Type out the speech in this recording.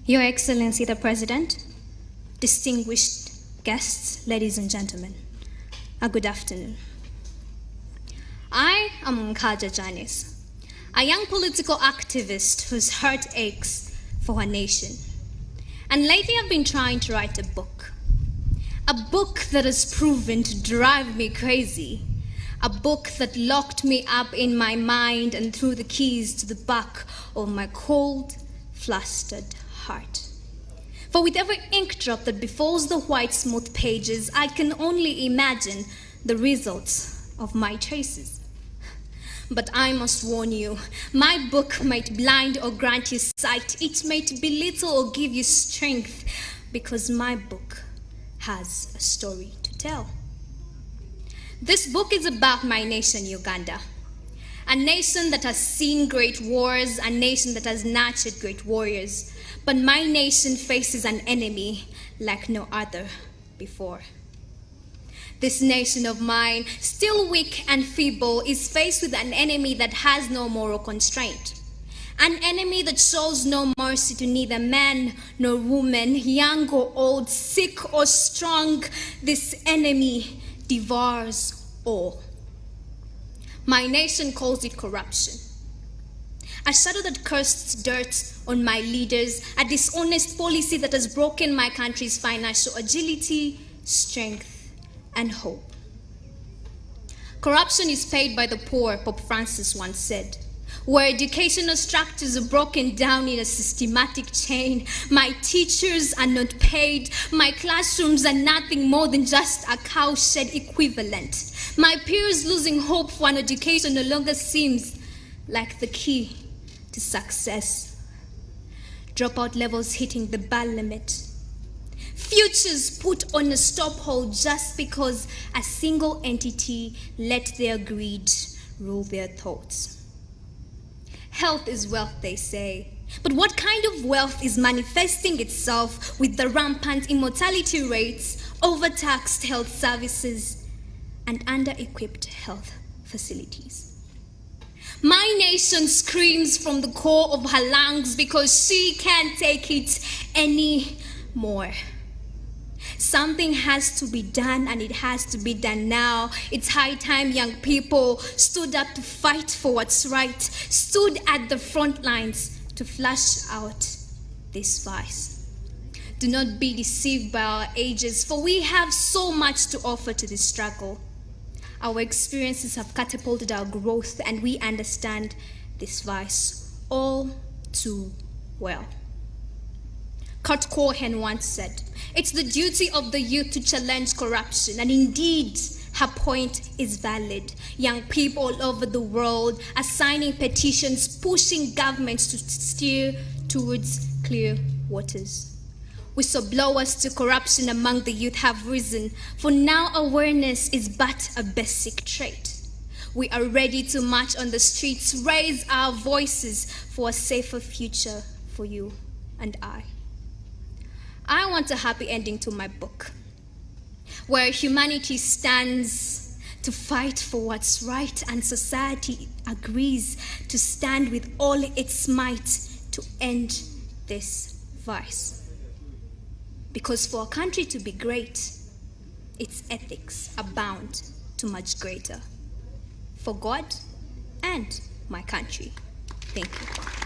Your Excellency the President, distinguished guests, ladies and gentlemen, a good afternoon. I am Nkaja Janice, a young political activist whose heart aches for her nation. And lately I've been trying to write a book that has proven to drive me crazy, a book that locked me up in my mind and threw the keys to the back of my cold, flustered heart. For with every ink drop that befalls the white smooth pages, I can only imagine the results of my traces. But I must warn you, my book might blind or grant you sight. It might belittle or give you strength, because my book has a story to tell. This book is about my nation, Uganda. A nation that has seen great wars, a nation that has nurtured great warriors. But my nation faces an enemy like no other before. This nation of mine, still weak and feeble, is faced with an enemy that has no moral constraint. An enemy that shows no mercy to neither man nor woman, young or old, sick or strong. This enemy devours all. My nation calls it corruption. A shadow that casts dirt on my leaders, a dishonest policy that has broken my country's financial agility, strength, and hope. Corruption is paid by the poor, Pope Francis once said. Where educational structures are broken down in a systematic chain, my teachers are not paid, my classrooms are nothing more than just a cowshed equivalent. My peers losing hope for an education no longer seems like the key to success. Dropout levels hitting the bar limit. Futures put on a stop hold just because a single entity let their greed rule their thoughts. Health is wealth, they say. But what kind of wealth is manifesting itself with the rampant immortality rates, overtaxed health services, and under-equipped health facilities? My nation screams from the core of her lungs because she can't take it anymore. Something has to be done, and it has to be done now. It's high time young people stood up to fight for what's right, stood at the front lines to flush out this vice. Do not be deceived by our ages, for we have so much to offer to this struggle. Our experiences have catapulted our growth, and we understand this vice all too well. Kurt Cohen once said, "It's the duty of the youth to challenge corruption," and indeed, her point is valid. Young people all over the world are signing petitions, pushing governments to steer towards clear waters. Whistleblowers to corruption among the youth have risen, for now awareness is but a basic trait. We are ready to march on the streets, raise our voices for a safer future for you and I. I want a happy ending to my book, where humanity stands to fight for what's right and society agrees to stand with all its might to end this vice. Because for a country to be great, its ethics are bound to much greater. For God and my country. Thank you.